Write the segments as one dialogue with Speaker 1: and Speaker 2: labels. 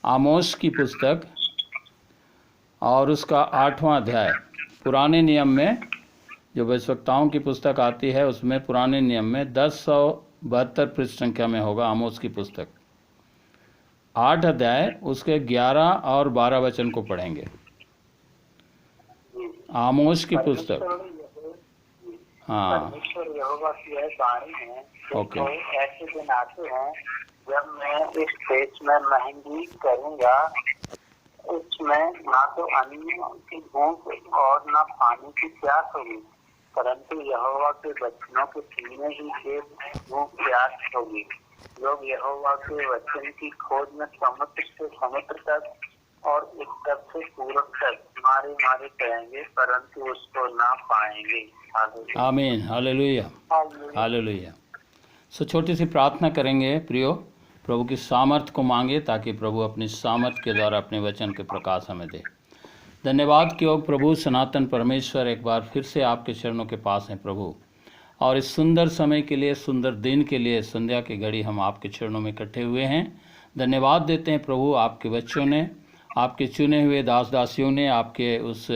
Speaker 1: आमोस की पुस्तक और उसका 8वां अध्याय। पुराने नियम में जो भविष्यवक्ताओं की पुस्तक आती है उसमें पुराने नियम में 1072 पृष्ठ संख्या में होगा आमोस की पुस्तक। 8 अध्याय उसके 11 और 12 वचन को पढ़ेंगे। आमोस की पुस्तक। हाँ,
Speaker 2: परमेश्वर यहोवा की यह वाणी है।
Speaker 1: ओके।
Speaker 2: ऐसे दिन आते हैं जब मैं इस देश में महंगी करूंगा, उसमें ना तो अन्न की भूख और ना पानी की प्यास होगी, परंतु यहोवा के वचनों के सुनने ही से भूख प्यास होगी। लोग यहोवा के वचन की खोज में समुद्र से समुद्र तक और उत्तर से पूरब तक मारे मारे करेंगे, परंतु उसको ना पाएंगे।
Speaker 1: आमीन, हालेलुया, हालेलुया। सो छोटी सी प्रार्थना करेंगे प्रियो, प्रभु की सामर्थ को मांगे ताकि प्रभु अपनी सामर्थ के द्वारा अपने वचन के प्रकाश हमें दे। धन्यवाद कि प्रभु सनातन परमेश्वर एक बार फिर से आपके चरणों के पास हैं प्रभु, और इस सुंदर समय के लिए, सुंदर दिन के लिए, संध्या की घड़ी हम आपके चरणों में इकट्ठे हुए हैं। धन्यवाद देते हैं प्रभु, आपके बच्चों ने, आपके चुने हुए दास दासियों ने आपके उस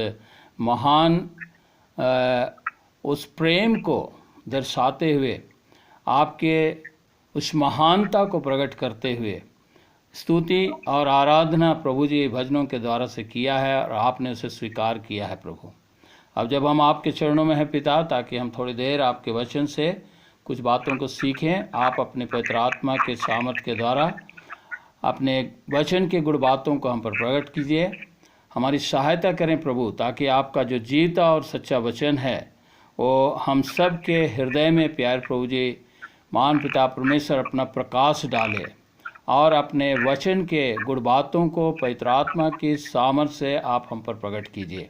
Speaker 1: महान उस प्रेम को दर्शाते हुए, आपके उस महानता को प्रकट करते हुए स्तुति और आराधना प्रभु जी भजनों के द्वारा से किया है और आपने उसे स्वीकार किया है प्रभु। अब जब हम आपके चरणों में हैं पिता, ताकि हम थोड़ी देर आपके वचन से कुछ बातों को सीखें, आप अपने पवित्र आत्मा के सामर्थ के द्वारा अपने वचन के गुण बातों को हम पर प्रकट कीजिए। हमारी सहायता करें प्रभु, ताकि आपका जो जीता और सच्चा वचन है वो हम सब के हृदय में, प्यार प्रभु जी महान पिता परमेश्वर अपना प्रकाश डाले और अपने वचन के गुण बातों को पवित्र आत्मा की सामर्थ से आप हम पर प्रकट कीजिए।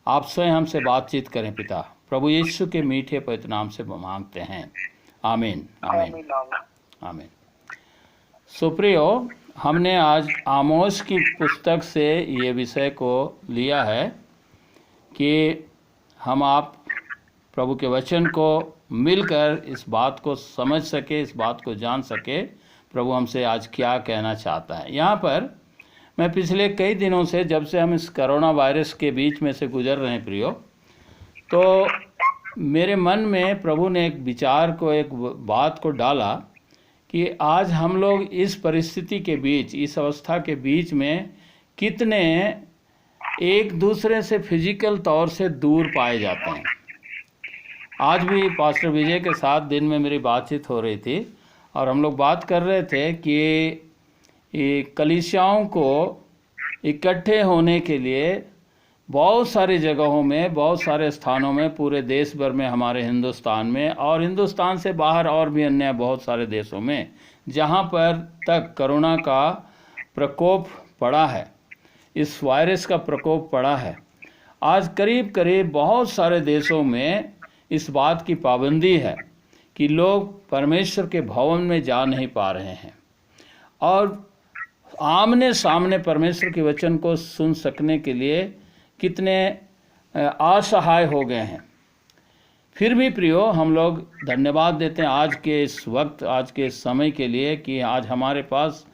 Speaker 1: आप स्वयं हमसे बातचीत करें पिता, प्रभु यीशु के मीठे पवित्र नाम से मांगते हैं, आमीन, आमीन, आमीन। सुप्रियो, हमने आज आमोस की पुस्तक से ये विषय को लिया है कि हम आप प्रभु के वचन को मिलकर इस बात को समझ सके, इस बात को जान सके प्रभु हमसे आज क्या कहना चाहता है। यहाँ पर मैं पिछले कई दिनों से, जब से हम इस कोरोना वायरस के बीच में से गुजर रहे हैं प्रियो, तो मेरे मन में प्रभु ने एक विचार को, एक बात को डाला कि आज हम लोग इस परिस्थिति के बीच, इस अवस्था के बीच में कितने एक दूसरे से फिजिकल तौर से दूर पाए जाते हैं। आज भी पास्टर विजय के साथ दिन में मेरी बातचीत हो रही थी और हम लोग बात कर रहे थे कि कलीसियाओं को इकट्ठे होने के लिए बहुत सारी जगहों में, बहुत सारे स्थानों में, पूरे देश भर में, हमारे हिंदुस्तान में और हिंदुस्तान से बाहर और भी अन्य बहुत सारे देशों में जहाँ पर तक कोरोना का प्रकोप पड़ा है, इस वायरस का प्रकोप पड़ा है, आज करीब करीब बहुत सारे देशों में इस बात की पाबंदी है कि लोग परमेश्वर के भवन में जा नहीं पा रहे हैं और आमने सामने परमेश्वर के वचन को सुन सकने के लिए कितने असहाय हो गए हैं। फिर भी प्रियो, हम लोग धन्यवाद देते हैं आज के इस वक्त, आज के इस समय के लिए कि आज हमारे पास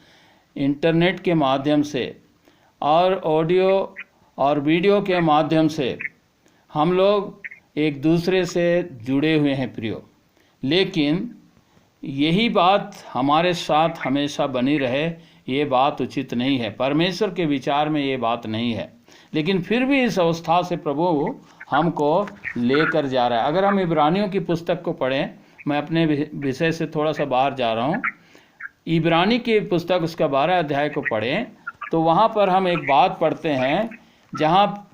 Speaker 1: इंटरनेट के माध्यम से और ऑडियो और वीडियो के माध्यम से हम लोग एक दूसरे से जुड़े हुए हैं प्रियो। लेकिन यही बात हमारे साथ हमेशा बनी रहे, ये बात उचित नहीं है, परमेश्वर के विचार में ये बात नहीं है। लेकिन फिर भी इस अवस्था से प्रभु हमको लेकर जा रहा है। अगर हम इब्रानियों की पुस्तक को पढ़ें, मैं अपने विषय से थोड़ा सा बाहर जा रहा हूँ, इब्रानी की पुस्तक उसका 12 अध्याय को पढ़ें तो वहाँ पर हम एक बात पढ़ते हैं जहाँ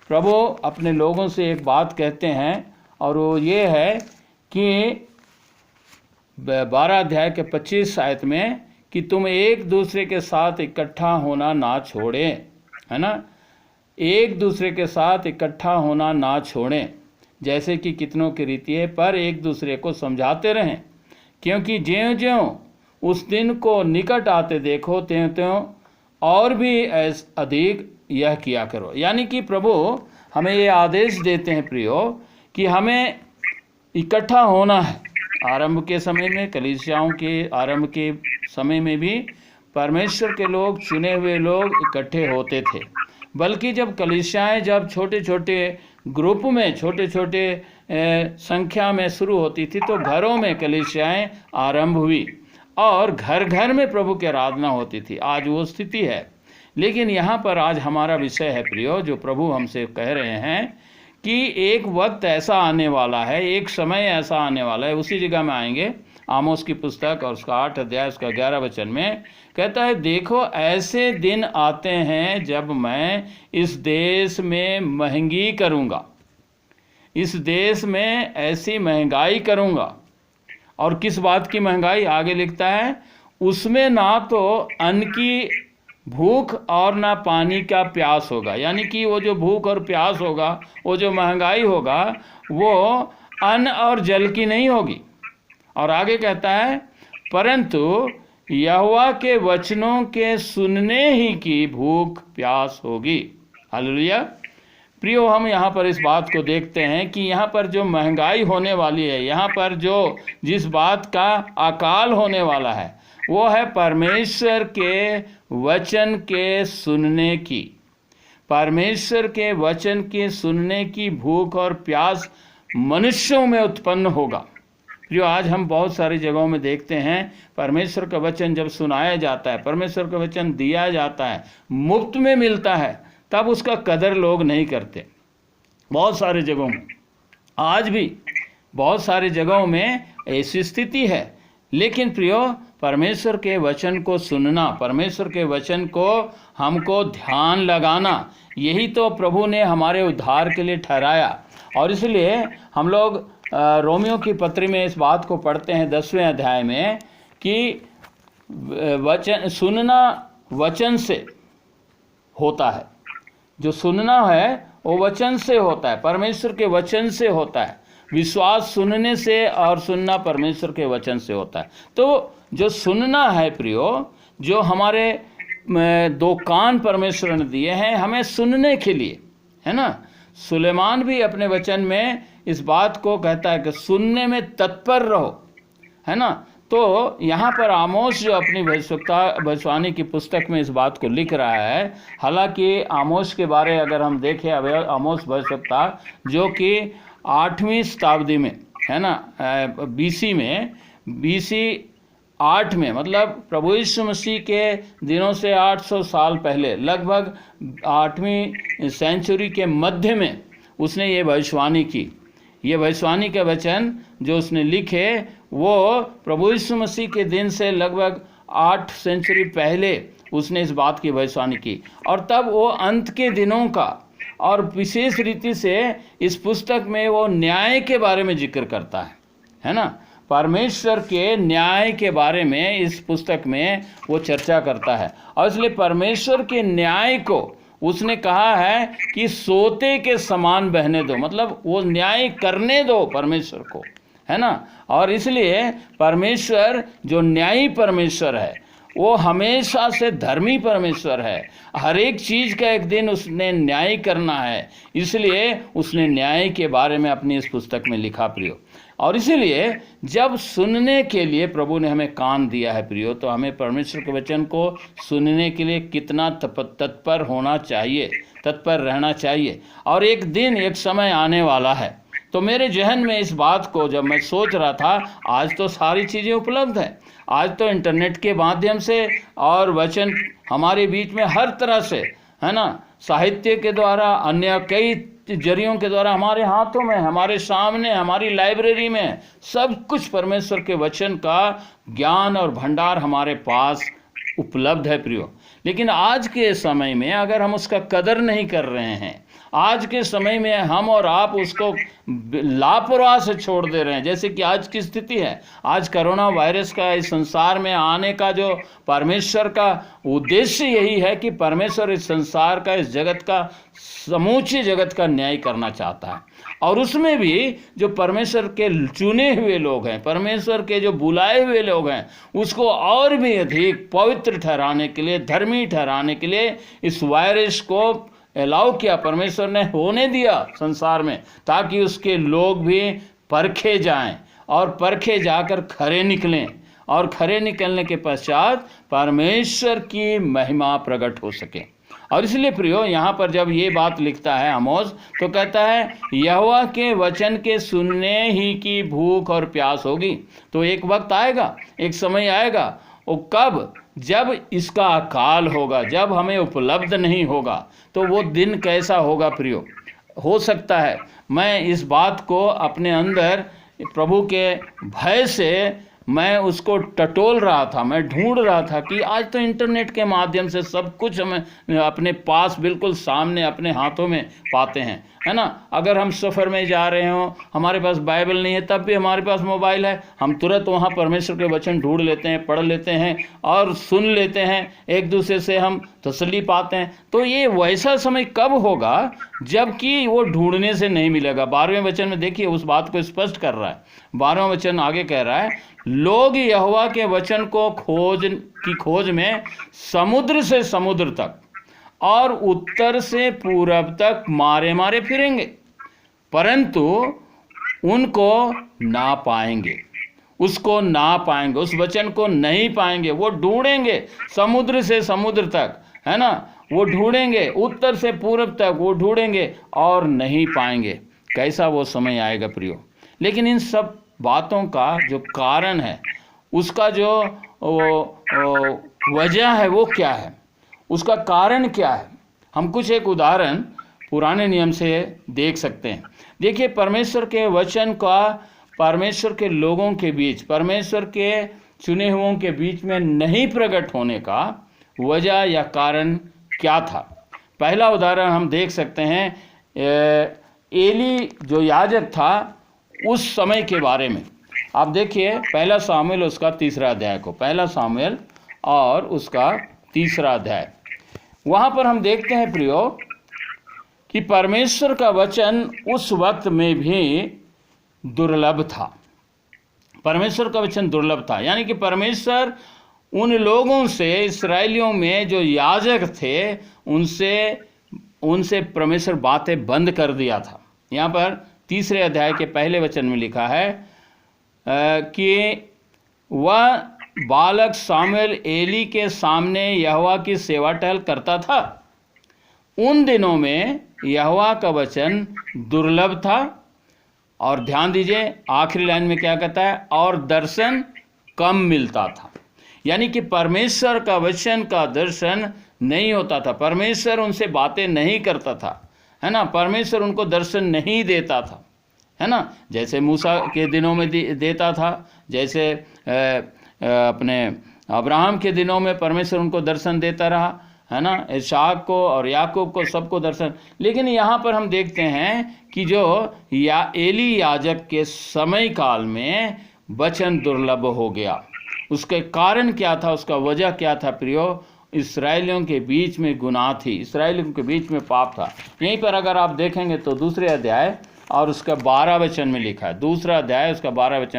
Speaker 1: प्रभु अपने लोगों से एक बात कहते हैं और वो ये है कि 12 अध्याय के 25 आयत में कि तुम एक दूसरे के साथ इकट्ठा होना ना छोड़ें, है ना, एक दूसरे के साथ इकट्ठा होना ना छोड़ें जैसे कि कितनों की रीति है, पर एक दूसरे को समझाते रहें, क्योंकि ज्यों ज्यों उस दिन को निकट आते देखो त्यों त्यों और भी अधिक यह किया करो। यानी कि प्रभु हमें ये आदेश देते हैं प्रियो कि हमें इकट्ठा होना है। आरंभ के समय में, कलीसियाओं के आरंभ के समय में भी परमेश्वर के लोग, चुने हुए लोग इकट्ठे होते थे, बल्कि जब कलीसियाएँ जब छोटे छोटे ग्रुप में, छोटे छोटे संख्या में शुरू होती थी, तो घरों में कलीसियाएँ आरंभ हुई और घर घर में प्रभु की आराधना होती थी। आज वो स्थिति है। लेकिन यहाँ पर आज हमारा विषय है प्रियो, जो प्रभु हमसे कह रहे हैं कि एक वक्त ऐसा आने वाला है, एक समय ऐसा आने वाला है। उसी जगह में आएंगे, आमोस की पुस्तक और उसका 8 अध्याय उसका 11 वचन में कहता है, देखो ऐसे दिन आते हैं जब मैं इस देश में महंगी करूँगा, इस देश में ऐसी महंगाई करूँगा। और किस बात की महंगाई? आगे लिखता है, उसमें ना तो अन्न की भूख और ना पानी का प्यास होगा। यानी कि वो जो भूख और प्यास होगा, वो जो महंगाई होगा, वो अन्न और जल की नहीं होगी। और आगे कहता है, परंतु यहोवा के वचनों के सुनने ही की भूख प्यास होगी। हालेलुया। प्रियो, हम यहाँ पर इस बात को देखते हैं कि यहाँ पर जो महंगाई होने वाली है, यहाँ पर जो जिस बात का अकाल होने वाला है, वो है परमेश्वर के वचन के सुनने की। परमेश्वर के वचन के सुनने की भूख और प्यास मनुष्यों में उत्पन्न होगा। जो आज हम बहुत सारी जगहों में देखते हैं, परमेश्वर का वचन जब सुनाया जाता है, परमेश्वर का वचन दिया जाता है, मुफ्त में मिलता है, तब उसका कदर लोग नहीं करते। बहुत सारे जगहों में, आज भी बहुत सारी जगहों में ऐसी स्थिति है। लेकिन प्रियो, परमेश्वर के वचन को सुनना, परमेश्वर के वचन को हमको ध्यान लगाना, यही तो प्रभु ने हमारे उद्धार के लिए ठहराया। और इसलिए हम लोग रोमियो की पत्री में इस बात को पढ़ते हैं 10वें अध्याय में कि वचन सुनना वचन से होता है। जो सुनना है वो वचन से होता है, परमेश्वर के वचन से होता है। विश्वास सुनने से और सुनना परमेश्वर के वचन से होता है। तो जो सुनना है प्रियो, जो हमारे 2 कान परमेश्वर ने दिए हैं हमें सुनने के लिए, है ना। सुलेमान भी अपने वचन में इस बात को कहता है कि सुनने में तत्पर रहो, है ना। तो यहाँ पर आमोस जो अपनी भविष्यवाणी की पुस्तक में इस बात को लिख रहा है, हालांकि आमोस के बारे अगर हम देखें, अब आमोस भविष्यवक्ता जो कि 8वीं शताब्दी में, है ना, BC में, BC 8 में, मतलब प्रभु यीशु मसीह के दिनों से 800 साल पहले, लगभग 8वीं सेंचुरी के मध्य में उसने ये भविष्यवाणी की। ये भविष्यवाणी के वचन जो उसने लिखे, वो प्रभु यीशु मसीह के दिन से लगभग 8 सेंचुरी पहले उसने इस बात की भविष्यवाणी की। और तब वो अंत के दिनों का, और विशेष रीति से इस पुस्तक में वो न्याय के बारे में जिक्र करता है ना। परमेश्वर के न्याय के बारे में इस पुस्तक में वो चर्चा करता है। और इसलिए परमेश्वर के न्याय को उसने कहा है कि सोते के समान बहने दो, मतलब वो न्याय करने दो परमेश्वर को, है ना। और इसलिए परमेश्वर जो न्यायी परमेश्वर है, वो हमेशा से धर्मी परमेश्वर है। हर एक चीज़ का एक दिन उसने न्याय करना है, इसलिए उसने न्याय के बारे में अपनी इस पुस्तक में लिखा प्रियो। और इसीलिए जब सुनने के लिए प्रभु ने हमें कान दिया है प्रियो, तो हमें परमेश्वर के वचन को सुनने के लिए कितना तत्पर होना चाहिए, तत्पर रहना चाहिए। और एक दिन, एक समय आने वाला है। तो मेरे जहन में इस बात को जब मैं सोच रहा था, आज तो सारी चीज़ें उपलब्ध हैं, आज तो इंटरनेट के माध्यम से और वचन हमारे बीच में हर तरह से, है ना, साहित्य के द्वारा, अन्य कई जरियों के द्वारा हमारे हाथों में, हमारे सामने, हमारी लाइब्रेरी में सब कुछ परमेश्वर के वचन का ज्ञान और भंडार हमारे पास उपलब्ध है प्रियो। लेकिन आज के समय में अगर हम उसका कदर नहीं कर रहे हैं, आज के समय में हम और आप उसको लापरवाह से छोड़ दे रहे हैं, जैसे कि आज की स्थिति है। आज कोरोना वायरस का इस संसार में आने का जो परमेश्वर का उद्देश्य यही है कि परमेश्वर इस संसार का, इस जगत का, समूचे जगत का न्याय करना चाहता है। और उसमें भी जो परमेश्वर के चुने हुए लोग हैं, परमेश्वर के जो बुलाए हुए लोग हैं, उसको और भी अधिक पवित्र ठहराने के लिए, धर्मी ठहराने के लिए इस वायरस को अलाउ किया, परमेश्वर ने होने दिया संसार में, ताकि उसके लोग भी परखे जाएं और परखे जाकर खरे निकलें और खरे निकलने के पश्चात परमेश्वर की महिमा प्रकट हो सके। और इसलिए प्रियो, यहाँ पर जब ये बात लिखता है आमोस, तो कहता है यहोवा के वचन के सुनने ही की भूख और प्यास होगी। तो एक वक्त आएगा, एक समय आएगा, वो कब? जब इसका अकाल होगा, जब हमें उपलब्ध नहीं होगा। तो वो दिन कैसा होगा प्रियो? हो सकता है मैं इस बात को अपने अंदर प्रभु के भय से मैं उसको टटोल रहा था, मैं ढूंढ रहा था कि आज तो इंटरनेट के माध्यम से सब कुछ हमें अपने पास बिल्कुल सामने अपने हाथों में पाते हैं, है ना। अगर हम सफ़र में जा रहे हों, हमारे पास बाइबल नहीं है, तब भी हमारे पास मोबाइल है, हम तुरंत वहाँ परमेश्वर के वचन ढूंढ लेते हैं, पढ़ लेते हैं और सुन लेते हैं, एक दूसरे से हम तसल्ली पाते हैं। तो ये वैसा समय कब होगा जबकि वो ढूंढने से नहीं मिलेगा। 12वें वचन में देखिए उस बात को स्पष्ट कर रहा है। 12वां वचन आगे कह रहा है, लोग यहोवा के वचन को खोज में समुद्र से समुद्र तक और उत्तर से पूरब तक मारे मारे फिरेंगे, परंतु उनको ना पाएंगे, उसको ना पाएंगे, उस वचन को नहीं पाएंगे। वो ढूंढेंगे समुद्र से समुद्र तक, है ना, वो ढूंढेंगे उत्तर से पूरब तक, वो ढूंढेंगे और नहीं पाएंगे। कैसा वो समय आएगा प्रियो। लेकिन इन सब बातों का जो कारण है, उसका जो वजह है वो क्या है, उसका कारण क्या है? हम कुछ एक उदाहरण पुराने नियम से देख सकते हैं। देखिए, परमेश्वर के वचन का परमेश्वर के लोगों के बीच, परमेश्वर के चुने हुओं के बीच में नहीं प्रकट होने का वजह या कारण क्या था। पहला उदाहरण हम देख सकते हैं एली जो याजक था उस समय के बारे में। आप देखिए पहला सामुएल उसका 3रा अध्याय को, पहला सामुएल और उसका 3रा अध्याय। वहाँ पर हम देखते हैं प्रियो कि परमेश्वर का वचन उस वक्त में भी दुर्लभ था। परमेश्वर का वचन दुर्लभ था, यानी कि परमेश्वर उन लोगों से, इस्राएलियों में जो याजक थे, उनसे परमेश्वर बातें बंद कर दिया था। यहाँ पर 3रे अध्याय के पहले वचन में लिखा है कि वह बालक सामुएल एली के सामने यहोवा की सेवा टहल करता था। उन दिनों में यहोवा का वचन दुर्लभ था। और ध्यान दीजिए आखिरी लाइन में क्या कहता है, और दर्शन कम मिलता था। यानी कि परमेश्वर का वचन का दर्शन नहीं होता था, परमेश्वर उनसे बातें नहीं करता था, है ना, परमेश्वर उनको दर्शन नहीं देता था, है ना। जैसे मूसा के दिनों में देता था, जैसे अपने अब्राहम के दिनों में परमेश्वर उनको दर्शन देता रहा, है ना, इसहाक को और याकूब को सबको दर्शन। लेकिन यहाँ पर हम देखते हैं कि जो एली याजक के समय काल में वचन दुर्लभ हो गया। उसके कारण क्या था, उसका वजह क्या था प्रियो? इस्राएलियों के बीच में गुनाह थी, इस्राएलियों के बीच में पाप था। यहीं पर अगर आप देखेंगे तो 2रे अध्याय और उसका 12 वचन में लिखा है, 2रा अध्याय उसका 12 वचन